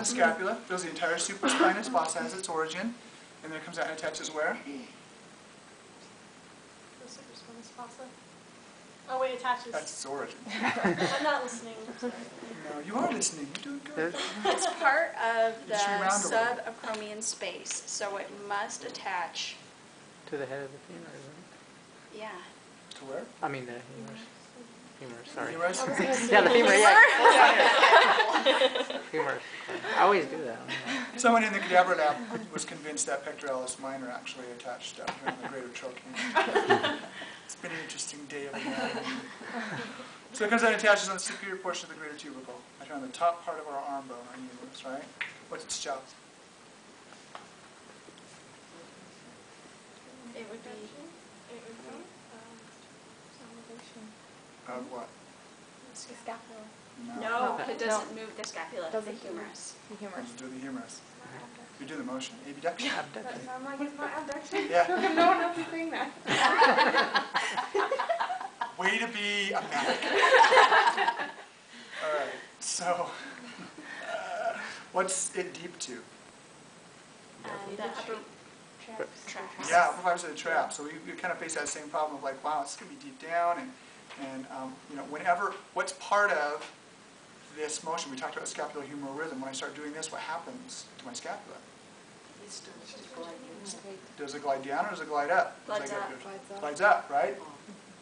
the scapula, goes the entire supraspinatus fossa has its origin, and then it comes out and attaches where? The supraspinatus fossa. Oh wait, attaches. That's its origin. I'm not listening. I'm sorry. No, you are listening. You're doing good. It's part of the Just rewound a little bit. subacromion space, so it must attach. To the head of the femur, isn't Yeah. To where? it? I mean the humerus. Humerus, sorry. Humerus? Yeah, the femur, yeah. Humerus. I always do that. Someone in the cadaver lab was convinced that pectoralis minor actually attached up here in the greater trochanter. It's been an interesting day of anatomy. So it comes out and attaches on the superior portion of the greater tubercle, right on the top part of our arm bone, our humerus, right? What's its job? It would be. Of what? The scapula. No, it doesn't move the scapula, the humerus. The humerus. Just do the humerus. You do the motion. Abduction. I'm like, it's not abduction. Yeah. No one else is saying that. Way to be a medic. All right. So, what's it deep to? The upper traps. Yeah, upper fibers of the trap. So we kind of face that same problem of like, wow, it's going to be deep down, and you know, whenever, what's part of this motion? We talked about scapulohumeral rhythm. When I start doing this, what happens to my scapula? Does it glide down or does it glide up? Glides up. Glides up, right?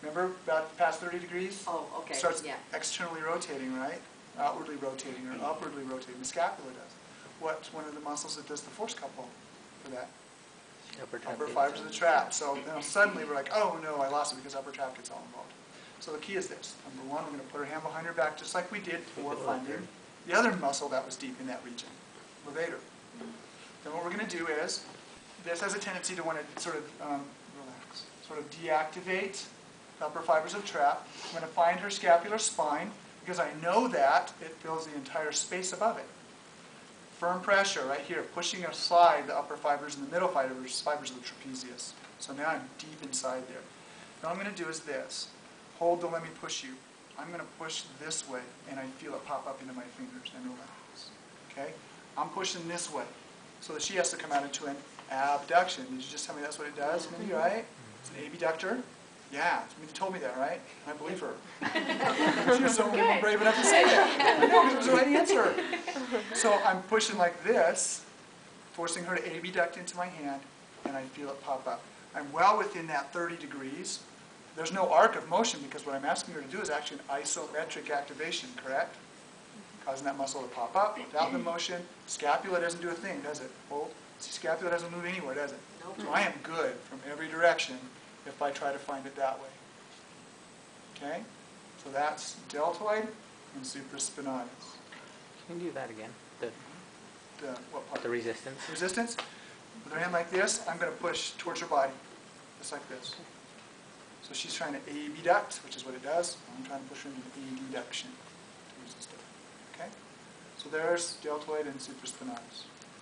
Remember, about past 30 degrees? Oh, okay. Starts Yeah. externally rotating, right? Outwardly rotating or upwardly rotating. The scapula does. What's one of the muscles that does the force couple for that? Upper fibers of the trap. So then suddenly we're like, oh no, I lost it because upper trap gets all involved. So the key is this. Number one, we're going to put our hand behind her back just like we did for finding the other muscle that was deep in that region, levator. Then what we're going to do is, this has a tendency to want to sort of relax, sort of deactivate the upper fibers of trap. I'm going to find her scapular spine because I know that it fills the entire space above it. Firm pressure right here, pushing aside the upper fibers and the middle fibers of the trapezius. So now I'm deep inside there. Now what I'm going to do is this. Hold the let me push you. I'm going to push this way, and I feel it pop up into my fingers and relax. Okay? I'm pushing this way, so that she has to come out into an abduction. Did you just tell me that's what it does, Mindy, right? It's an abductor? Yeah, Mindy told me that, right? I believe her. She was so brave enough to say that. I know, because it was the right answer. So I'm pushing like this, forcing her to abduct into my hand, and I feel it pop up. I'm well within that 30 degrees. There's no arc of motion because what I'm asking her to do is actually an isometric activation, correct? Causing that muscle to pop up without the motion. Scapula doesn't do a thing, does it? Hold. See, scapula doesn't move anywhere, does it? Nope. So I am good from every direction if I try to find it that way. Okay? So that's deltoid and supraspinatus. Can you do that again? The What part? the resistance. Resistance. With her hand like this, I'm going to push towards her body, just like this. So she's trying to abduct, which is what it does. I'm trying to push her into abduction to resist it. Okay? So there's deltoid and supraspinatus.